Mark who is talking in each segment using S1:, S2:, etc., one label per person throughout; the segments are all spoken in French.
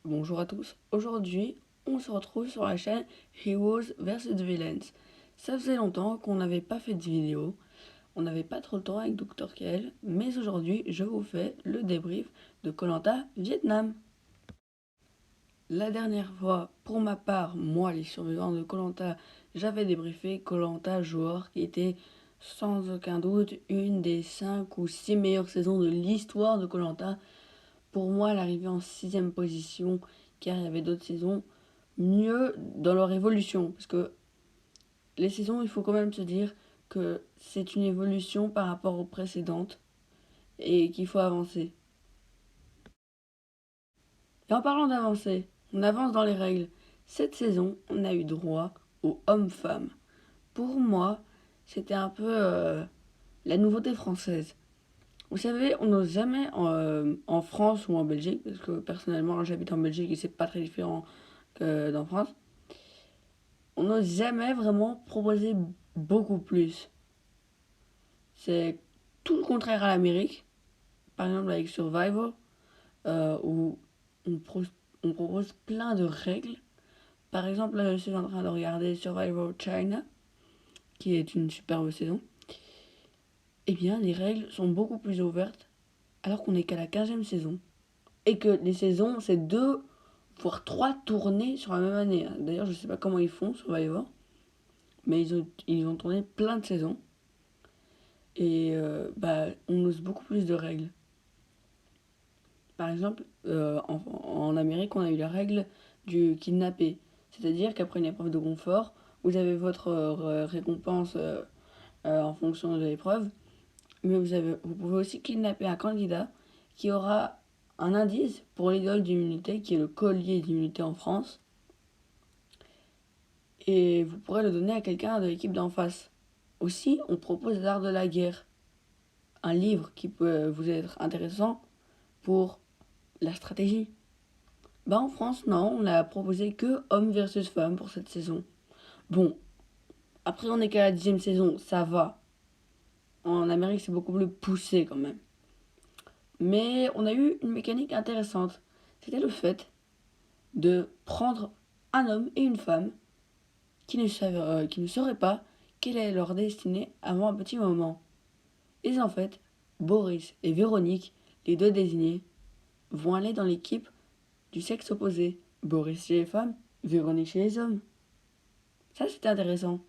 S1: Bonjour à tous, aujourd'hui on se retrouve sur la chaîne Heroes vs Villains. Ça faisait longtemps qu'on n'avait pas fait de vidéo, on n'avait pas trop le temps avec Dr. Kael, mais aujourd'hui je vous fais le débrief de koh Vietnam. La dernière fois, pour ma part, moi les survivants de koh j'avais débriefé koh joueur qui était sans aucun doute une des 5 ou 6 meilleures saisons de l'histoire de koh. Pour moi, elle arrivait en 6ème position, car il y avait d'autres saisons mieux dans leur évolution. Parce que les saisons, il faut quand même se dire que c'est une évolution par rapport aux précédentes et qu'il faut avancer. Et en parlant d'avancer, on avance dans les règles. Cette saison, on a eu droit aux hommes-femmes. Pour moi, c'était un peu la nouveauté française. Vous savez, on n'ose jamais en France ou en Belgique, parce que personnellement, j'habite en Belgique et c'est pas très différent qu'en France. On n'ose jamais vraiment proposer beaucoup plus. C'est tout le contraire à l'Amérique. Par exemple, avec Survivor, où on, on propose plein de règles. Par exemple, là, je suis en train de regarder Survivor China, qui est une superbe saison. Eh bien, les règles sont beaucoup plus ouvertes, alors qu'on n'est qu'à la 15e saison. Et que les saisons, c'est 2 voire 3 tournées sur la même année. D'ailleurs, je sais pas comment ils font, Survivor, mais ils ont tourné plein de saisons. Et on ose beaucoup plus de règles. Par exemple, en Amérique, on a eu la règle du kidnappé. C'est-à-dire qu'après une épreuve de confort, vous avez votre récompense en fonction de l'épreuve, mais vous pouvez aussi kidnapper un candidat qui aura un indice pour l'idole d'immunité, qui est le collier d'immunité en France, et vous pourrez le donner à quelqu'un de l'équipe d'en face. Aussi, on propose l'art de la guerre, un livre qui peut vous être intéressant pour la stratégie. En France, non, on a proposé que hommes versus femmes pour cette saison. Bon, après on est qu'à la 10ème saison, ça va. En Amérique, c'est beaucoup plus poussé quand même. Mais on a eu une mécanique intéressante. C'était le fait de prendre un homme et une femme qui ne sauraient pas quelle est leur destinée avant un petit moment. Et en fait, Boris et Véronique, les deux désignés, vont aller dans l'équipe du sexe opposé. Boris chez les femmes, Véronique chez les hommes. Ça, c'était intéressant.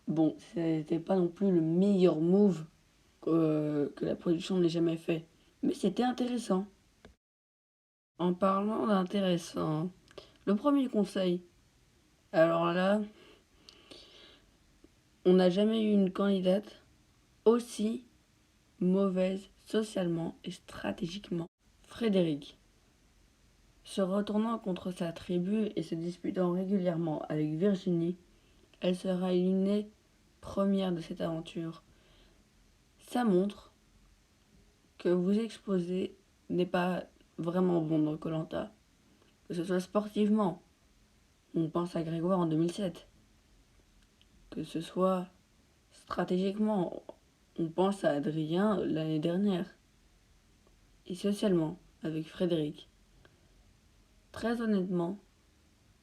S1: Bon, c'était pas non plus le meilleur move que la production n'ait jamais fait. Mais c'était intéressant. En parlant d'intéressant, le premier conseil. Alors là, on n'a jamais eu une candidate aussi mauvaise socialement et stratégiquement. Frédéric, se retournant contre sa tribu et se disputant régulièrement avec Virginie, elle sera éliminée première de cette aventure. Ça montre que vous exposer n'est pas vraiment bon dans koh, que ce soit sportivement. On pense à Grégoire en 2007. Que ce soit stratégiquement. On pense à Adrien l'année dernière. Et socialement, avec Frédéric. Très honnêtement,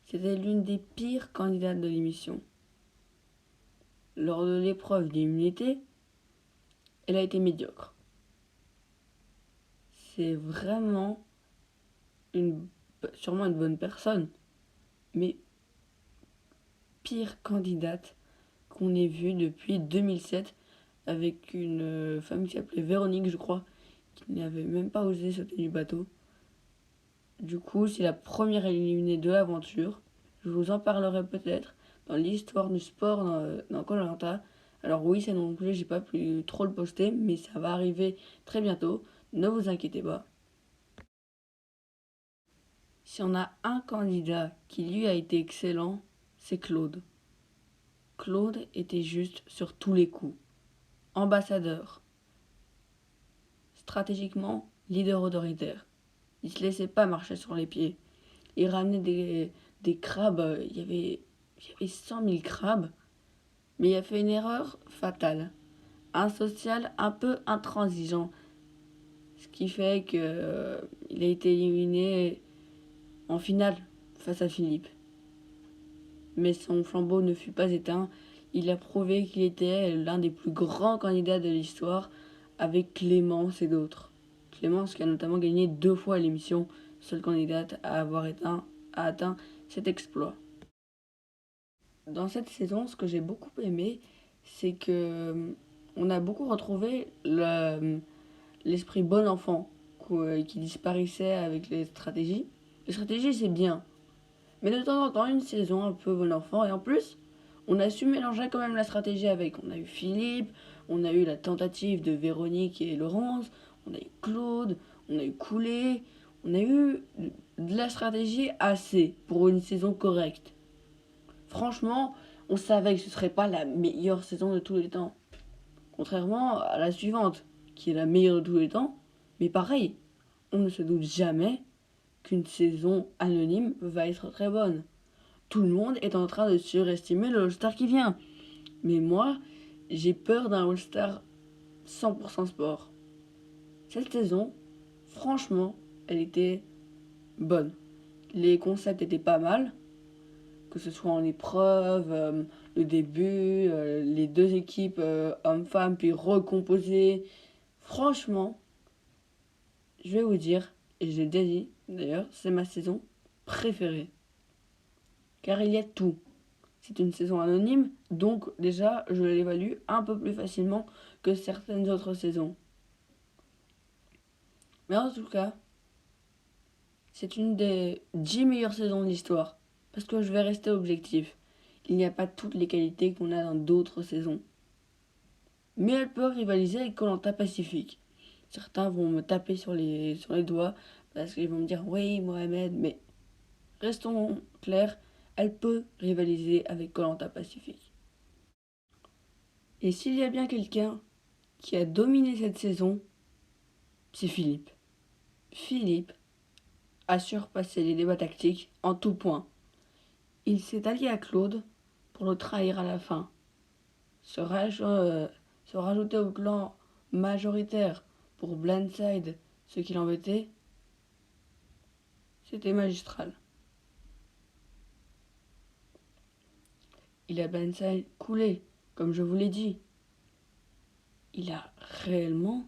S1: c'était l'une des pires candidates de l'émission. Lors de l'épreuve d'immunité, elle a été médiocre. C'est vraiment sûrement une bonne personne, mais pire candidate qu'on ait vue depuis 2007 avec une femme qui s'appelait Véronique, je crois, qui n'avait même pas osé sauter du bateau. Du coup, c'est la première éliminée de l'aventure. Je vous en parlerai peut-être dans l'histoire du sport dans koh. Alors oui, c'est non plus, j'ai pas pu trop le poster, mais ça va arriver très bientôt. Ne vous inquiétez pas. Si on a un candidat qui lui a été excellent, c'est Claude. Claude était juste sur tous les coups. Ambassadeur. Stratégiquement, leader autoritaire. Il se laissait pas marcher sur les pieds. Il ramenait des crabes. Il y avait 100 000 crabes. Mais il a fait une erreur fatale. Un social un peu intransigeant. Ce qui fait qu'il a été éliminé en finale face à Philippe. Mais son flambeau ne fut pas éteint. Il a prouvé qu'il était l'un des plus grands candidats de l'histoire avec Clémence et d'autres. Clémence qui a notamment gagné 2 fois l'émission, seule candidate à avoir atteint cet exploit. Dans cette saison, ce que j'ai beaucoup aimé, c'est que on a beaucoup retrouvé l'esprit bon enfant qui disparaissait avec les stratégies. Les stratégies, c'est bien, mais de temps en temps, une saison un peu bon enfant. Et en plus, on a su mélanger quand même la stratégie avec. On a eu Philippe, on a eu la tentative de Véronique et Laurence, on a eu Claude, on a eu Coulé. On a eu de la stratégie assez pour une saison correcte. Franchement, on savait que ce serait pas la meilleure saison de tous les temps. Contrairement à la suivante, qui est la meilleure de tous les temps. Mais pareil, on ne se doute jamais qu'une saison anonyme va être très bonne. Tout le monde est en train de surestimer le All-Star qui vient. Mais moi, j'ai peur d'un All-Star 100% sport. Cette saison, franchement, elle était bonne. Les concepts étaient pas mal, que ce soit en épreuve, le début, les deux équipes hommes-femmes, puis recomposées. Franchement, je vais vous dire, et je l'ai déjà dit d'ailleurs, c'est ma saison préférée. Car il y a tout. C'est une saison anonyme, donc déjà je l'évalue un peu plus facilement que certaines autres saisons. Mais en tout cas, c'est une des 10 meilleures saisons de l'histoire. Parce que je vais rester objectif. Il n'y a pas toutes les qualités qu'on a dans d'autres saisons. Mais elle peut rivaliser avec koh Pacifique. Certains vont me taper sur les doigts parce qu'ils vont me dire oui Mohamed, mais restons clairs, elle peut rivaliser avec koh Pacifique. Et s'il y a bien quelqu'un qui a dominé cette saison, c'est Philippe. Philippe a surpassé les débats tactiques en tout point. Il s'est allié à Claude pour le trahir à la fin. Se rajouter au clan majoritaire pour blindside ce qui l'embêtait, c'était magistral. Il a blindside coulé, comme je vous l'ai dit. Il a réellement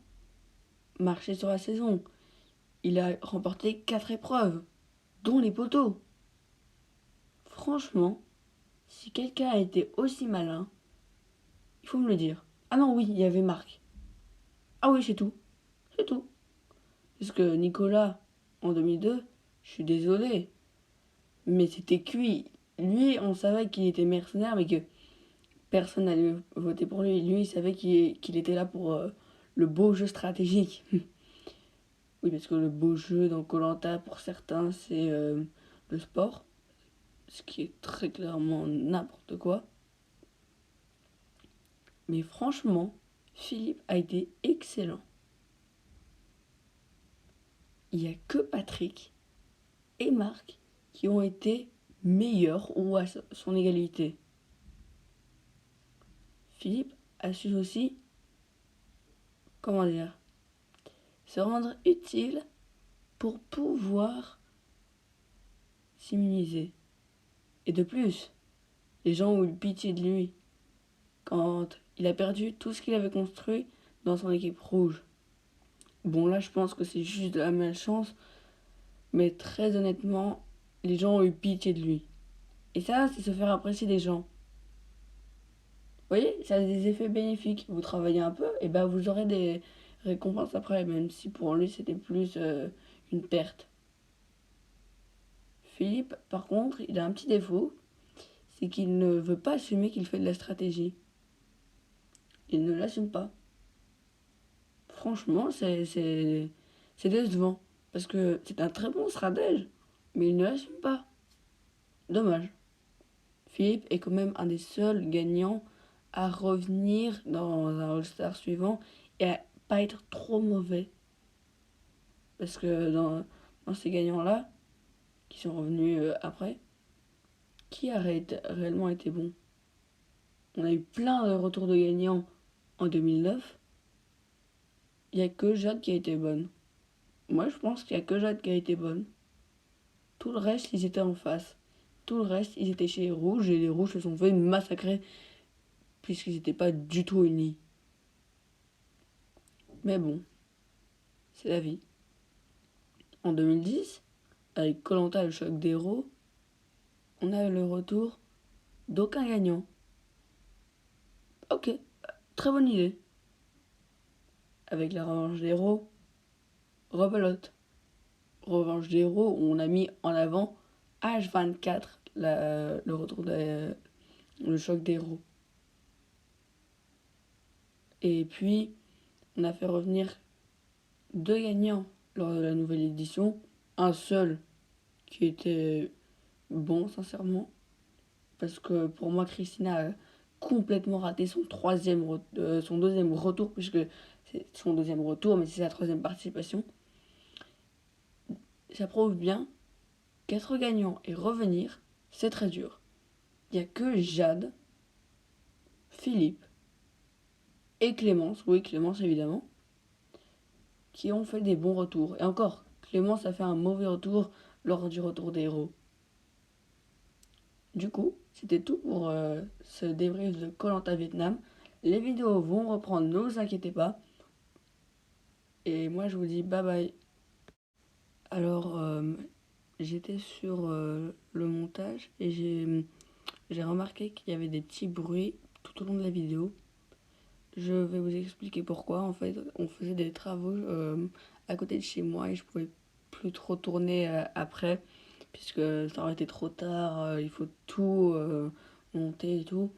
S1: marché sur la saison. Il a remporté 4 épreuves, dont les poteaux. Franchement, si quelqu'un a été aussi malin, il faut me le dire. Ah non, oui, il y avait Marc. Ah oui, c'est tout. C'est tout. Parce que Nicolas, en 2002, je suis désolé, mais c'était cuit. Lui, on savait qu'il était mercenaire, mais que personne n'allait voter pour lui. Lui, il savait qu'il était là pour le beau jeu stratégique. Oui, parce que le beau jeu dans koh pour certains, c'est le sport. Ce qui est très clairement n'importe quoi. Mais franchement, Philippe a été excellent. Il n'y a que Patrick et Marc qui ont été meilleurs ou à son égalité. Philippe a su aussi, comment dire, se rendre utile pour pouvoir s'immuniser. Et de plus, les gens ont eu pitié de lui quand il a perdu tout ce qu'il avait construit dans son équipe rouge. Bon, là, je pense que c'est juste de la malchance, mais très honnêtement, les gens ont eu pitié de lui. Et ça, c'est se faire apprécier des gens. Vous voyez, ça a des effets bénéfiques. Vous travaillez un peu, et ben vous aurez des récompenses après, même si pour lui c'était plus une perte. Philippe, par contre, il a un petit défaut, c'est qu'il ne veut pas assumer qu'il fait de la stratégie. Il ne l'assume pas. Franchement, c'est décevant. Parce que c'est un très bon stratège, mais il ne l'assume pas. Dommage. Philippe est quand même un des seuls gagnants à revenir dans un All-Star suivant et à pas être trop mauvais. Parce que dans ces gagnants-là, qui sont revenus après, qui a réellement été bon? On a eu plein de retours de gagnants en 2009. Il n'y a que Jade qui a été bonne. Moi, je pense qu'il n'y a que Jade qui a été bonne. Tout le reste, ils étaient en face. Tout le reste, ils étaient chez les rouges et les rouges se sont fait massacrer puisqu'ils n'étaient pas du tout unis. Mais bon, c'est la vie. En 2010, avec koh le choc des héros, on a le retour d'aucun gagnant. Ok, très bonne idée. Avec la revanche des héros, rebelote. Revanche des héros où on a mis en avant H24, le retour le choc des héros. Et puis, on a fait revenir 2 gagnants lors de la nouvelle édition. Un seul qui était bon, sincèrement. Parce que pour moi, Christina a complètement raté son deuxième retour, puisque c'est son deuxième retour, mais c'est sa troisième participation. Ça prouve bien qu'être gagnant et revenir, c'est très dur. Il n'y a que Jade, Philippe et Clémence, oui Clémence évidemment, qui ont fait des bons retours. Et encore, Clémence a fait un mauvais retour lors du retour des héros. Du coup, c'était tout pour ce débrief de koh Vietnam. Les vidéos vont reprendre, ne vous inquiétez pas. Et moi je vous dis bye bye. Alors, j'étais sur le montage et j'ai remarqué qu'il y avait des petits bruits tout au long de la vidéo. Je vais vous expliquer pourquoi. En fait, on faisait des travaux à côté de chez moi et je pouvais plus trop tourner après puisque ça aurait été trop tard. Il faut tout monter et tout.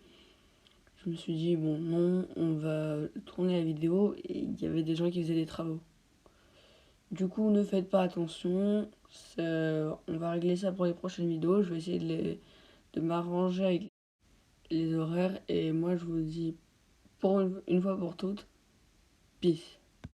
S1: Je me suis dit, bon, non, on va tourner la vidéo et il y avait des gens qui faisaient des travaux. Du coup, ne faites pas attention. On va régler ça pour les prochaines vidéos. Je vais essayer de m'arranger avec les horaires. Et moi, je vous dis, pour une fois pour toutes, peace.